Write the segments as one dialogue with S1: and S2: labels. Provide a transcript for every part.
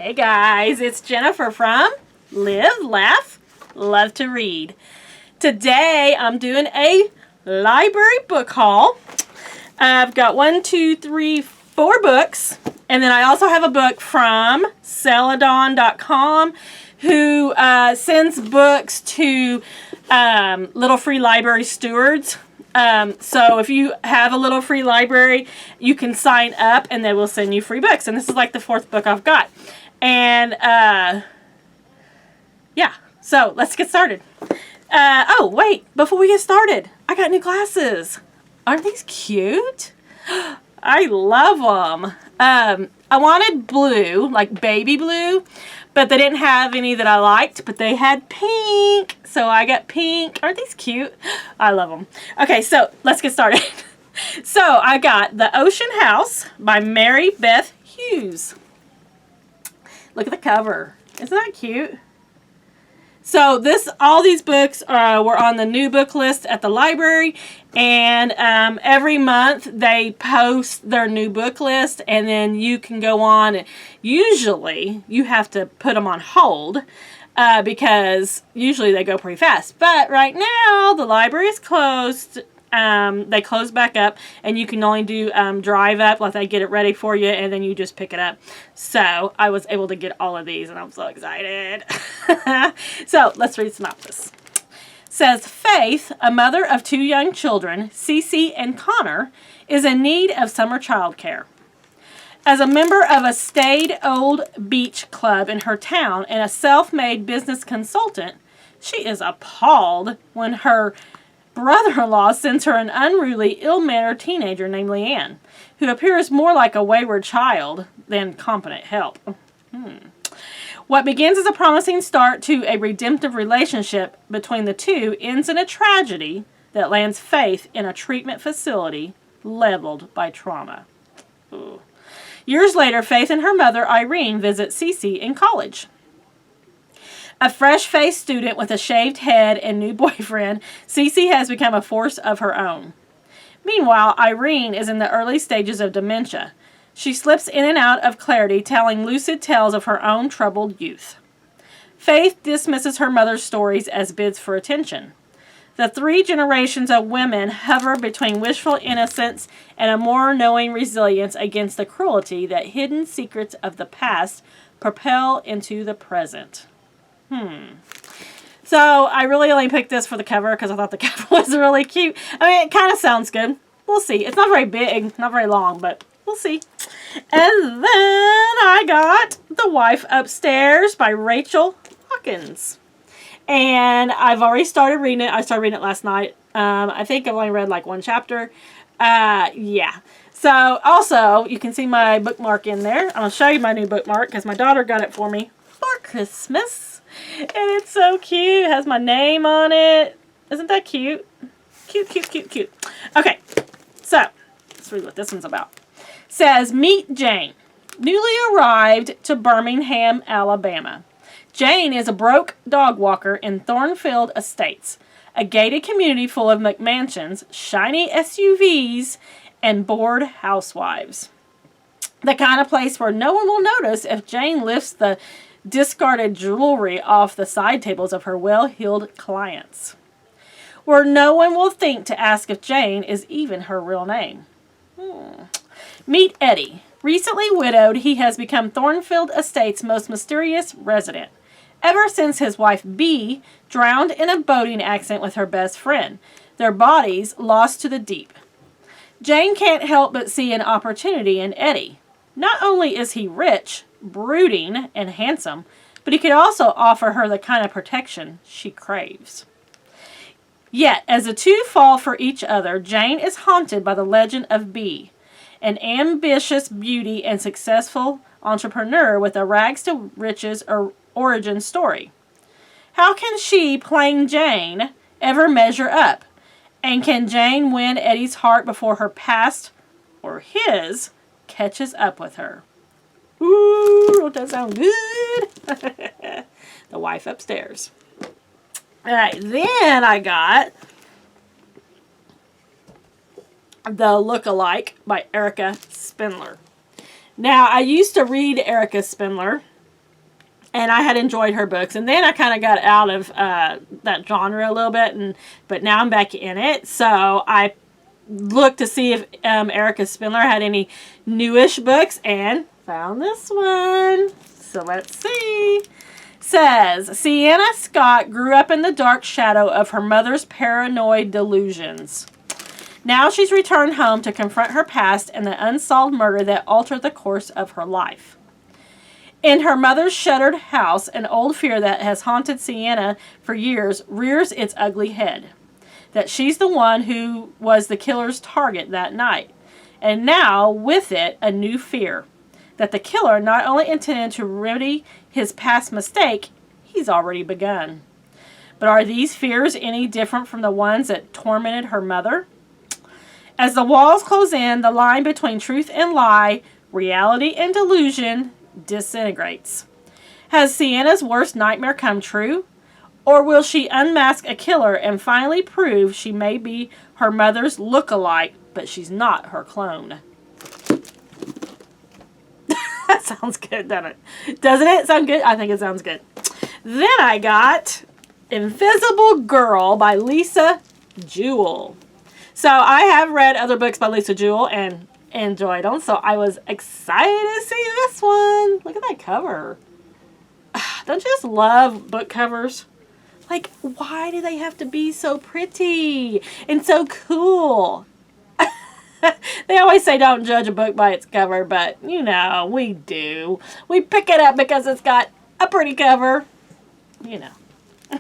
S1: Hey guys, it's Jennifer from Live, Laugh, Love to Read. Today I'm doing a library book haul. I've got 4 books, and then I also have a book from Celadon.com who sends books to little free library stewards. So if you have a little free library, you can sign up and they will send you free books. And this is like the 4th book I've got. And yeah, so let's get started. Oh, wait, before we get started, I got new glasses. Aren't these cute? I love them. I wanted blue, like baby blue, but they didn't have any that I liked, but they had pink, so I got pink. Aren't these cute? I love them. Okay, so let's get started. So I got The Ocean House by Mary Beth Hughes. Look at the cover. Isn't that cute? So all these books were on the new book list at the library, and every month they post their new book list, and then you can go on. And usually you have to put them on hold because usually they go pretty fast. But right now the library is closed. They close back up, and you can only do drive up, like they get it ready for you, and then you just pick it up. So I was able to get all of these, and I'm so excited. So let's read synopsis. It says, Faith, a mother of 2 young children, Cece and Connor, is in need of summer childcare. As a member of a staid old beach club in her town and a self-made business consultant, she is appalled when her brother-in-law sends her an unruly, ill-mannered teenager named Leanne, who appears more like a wayward child than competent help. What begins as a promising start to a redemptive relationship between the two ends in a tragedy that lands Faith in a treatment facility leveled by trauma. Ooh. Years later, Faith and her mother, Irene, visit Cece in college. A fresh-faced student with a shaved head and new boyfriend, Cece has become a force of her own. Meanwhile, Irene is in the early stages of dementia. She slips in and out of clarity, telling lucid tales of her own troubled youth. Faith dismisses her mother's stories as bids for attention. The 3 generations of women hover between wishful innocence and a more knowing resilience against the cruelty that hidden secrets of the past propel into the present. So I really only picked this for the cover because I thought the cover was really cute. I mean, it kind of sounds good. We'll see. It's not very big, not very long, but we'll see. And then I got The Wife Upstairs by Rachel Hawkins. And I've already started reading it. I started reading it last night. I think I've only read like 1 chapter. Yeah. So also, you can see my bookmark in there. I'm going to show you my new bookmark because my daughter got it for me for Christmas. And it's so cute. It has my name on it. Isn't that cute? Cute, cute, cute, cute. Okay, so let's read what this one's about. It says, Meet Jane. Newly arrived to Birmingham, Alabama. Jane is a broke dog walker in Thornfield Estates, a gated community full of McMansions, shiny SUVs, and bored housewives. The kind of place where no one will notice if Jane lifts the discarded jewelry off the side tables of her well-heeled clients. Where no one will think to ask if Jane is even her real name. Meet Eddie. Recently widowed, he has become Thornfield Estate's most mysterious resident, ever since his wife Bee drowned in a boating accident with her best friend, their bodies lost to the deep. Jane can't help but see an opportunity in Eddie. Not only is he rich, brooding, and handsome, but he could also offer her the kind of protection she craves. Yet, as the two fall for each other, Jane is haunted by the legend of Bee, an ambitious beauty and successful entrepreneur with a rags-to-riches origin story. How can she, plain Jane, ever measure up? And can Jane win Eddie's heart before her past, or his, catches up with her? Ooh, don't that sound good? The Wife Upstairs. Alright, then I got The Look-alike by Erica Spindler. Now, I used to read Erica Spindler, And I had enjoyed her books, and then I kind of got out of that genre a little bit, but now I'm back in it. So I looked to see if Erica Spindler had any newish books, and found this one. So let's see. Says, Sienna Scott grew up in the dark shadow of her mother's paranoid delusions. Now she's returned home to confront her past and the unsolved murder that altered the course of her life. In her mother's shuttered house, an old fear that has haunted Sienna for years rears its ugly head. That she's the one who was the killer's target that night. And now, with it, a new fear. That the killer not only intended to remedy his past mistake, he's already begun. But are these fears any different from the ones that tormented her mother? As the walls close in, the line between truth and lie, reality and delusion, disintegrates. Has Sienna's worst nightmare come true? Or will she unmask a killer and finally prove she may be her mother's look-alike, but she's not her clone? That sounds good, doesn't it? Doesn't it sound good? I think it sounds good. Then I got Invisible Girl by Lisa Jewell. So I have read other books by Lisa Jewell and enjoyed them, so I was excited to see this one. Look at that cover. Don't you just love book covers? Like, why do they have to be so pretty and so cool? They always say don't judge a book by its cover, but, you know, we do. We pick it up because it's got a pretty cover. You know.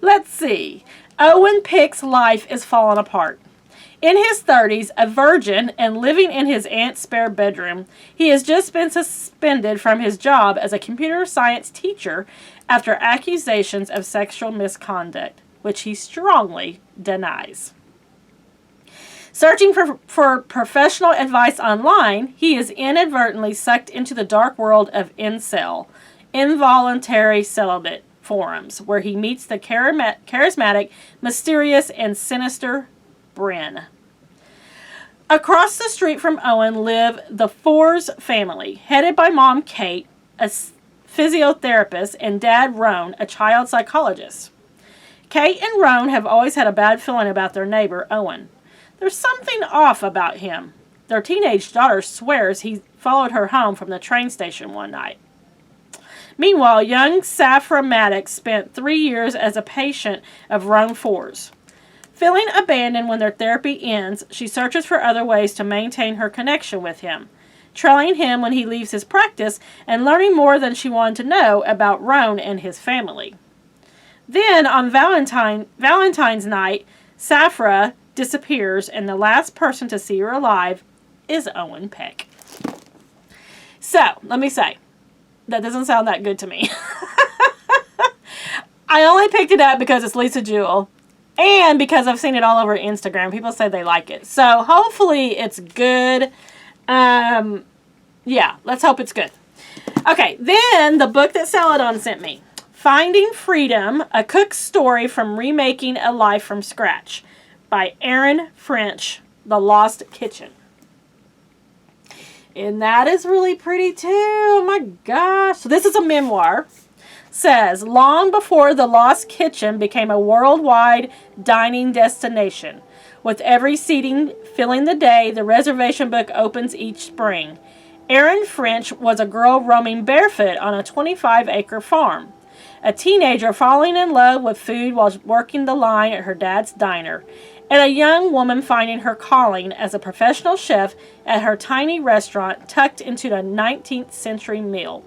S1: Let's see. Owen Pick's life is falling apart. In his 30s, a virgin and living in his aunt's spare bedroom, he has just been suspended from his job as a computer science teacher after accusations of sexual misconduct, which he strongly denies. Searching for professional advice online, he is inadvertently sucked into the dark world of incel, involuntary celibate forums, where he meets the charismatic, mysterious, and sinister Bryn. Across the street from Owen live the Fours family, headed by Mom Kate, a physiotherapist, and Dad Roan, a child psychologist. Kate and Roan have always had a bad feeling about their neighbor, Owen. There's something off about him. Their teenage daughter swears he followed her home from the train station one night. Meanwhile, young Safra Maddox spent 3 years as a patient of Roan Fours. Feeling abandoned when their therapy ends, she searches for other ways to maintain her connection with him, trailing him when he leaves his practice and learning more than she wanted to know about Roan and his family. Then, on Valentine's night, Safra disappears, and the last person to see her alive is Owen Peck. So, let me say, that doesn't sound that good to me. I only picked it up because it's Lisa Jewell, and because I've seen it all over Instagram. People say they like it. So, hopefully it's good. Yeah, let's hope it's good. Okay, then the book that Celadon sent me. Finding Freedom, A Cook's Story from Remaking a Life from Scratch, by Erin French, The Lost Kitchen. And that is really pretty too. Oh my gosh. So this is a memoir. Says, long before The Lost Kitchen became a worldwide dining destination, with every seating filling the day, the reservation book opens each spring. Erin French was a girl roaming barefoot on a 25-acre farm. A teenager falling in love with food while working the line at her dad's diner, and a young woman finding her calling as a professional chef at her tiny restaurant tucked into the 19th century meal.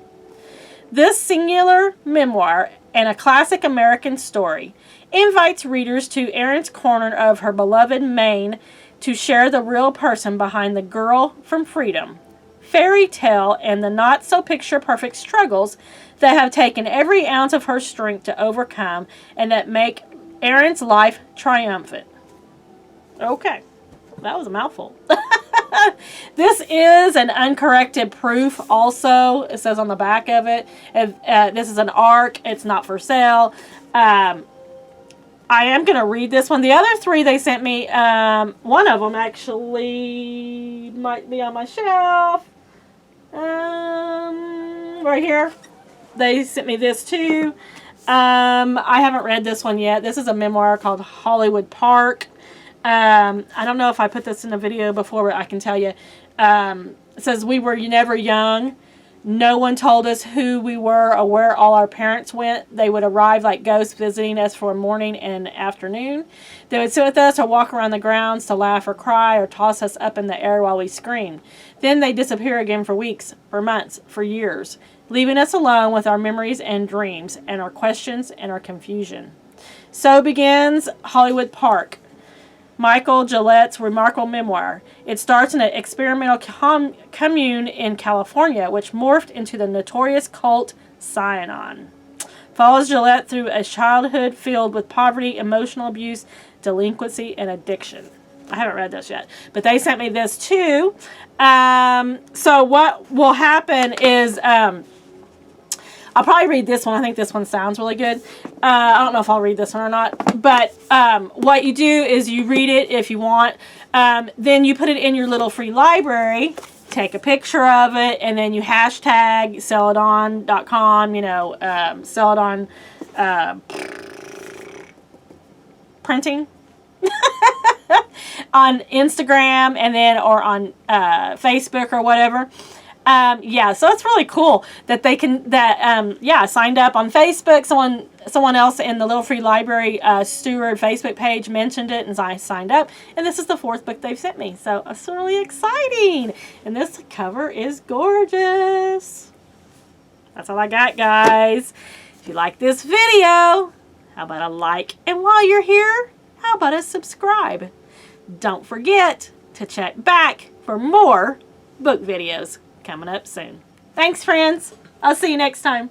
S1: This singular memoir and a classic American story invites readers to Erin's corner of her beloved Maine to share the real person behind the girl from Freedom, fairy tale, and the not-so-picture-perfect struggles that have taken every ounce of her strength to overcome and that make Erin's life triumphant. Okay, that was a mouthful. This is an uncorrected proof also. It says on the back of it. This is an ARC. It's not for sale. I am going to read this one. The other three they sent me, one of them actually might be on my shelf. right here. They sent me this too. I haven't read this one yet. This is a memoir called Hollywood Park. I don't know if I put this in a video before, but I can tell you. It says, we were never young. No one told us who we were or where all our parents went. They would arrive like ghosts visiting us for morning and afternoon. They would sit with us or walk around the grounds to laugh or cry or toss us up in the air while we screamed. Then they disappear again for weeks, for months, for years, leaving us alone with our memories and dreams and our questions and our confusion. So begins Hollywood Park, Michael Gillette's remarkable memoir. It starts in an experimental commune in California, which morphed into the notorious cult Synanon. Follows Gillette through a childhood filled with poverty, emotional abuse, delinquency, and addiction. I haven't read this yet, but they sent me this too. So what will happen is... I'll probably read this one. I think this one sounds really good. I don't know if I'll read this one or not. But what you do is you read it if you want. Then you put it in your little free library. Take a picture of it. And then you hashtag selliton.com. You know, sell it on printing. On Instagram and then or on Facebook or whatever. Yeah, so it's really cool that they can, signed up on Facebook. Someone else in the Little Free Library Steward Facebook page mentioned it, and I signed up. And this is the 4th book they've sent me, so it's really exciting. And this cover is gorgeous. That's all I got, guys. If you like this video, how about a like? And while you're here, how about a subscribe? Don't forget to check back for more book videos coming up soon. Thanks, friends. I'll see you next time.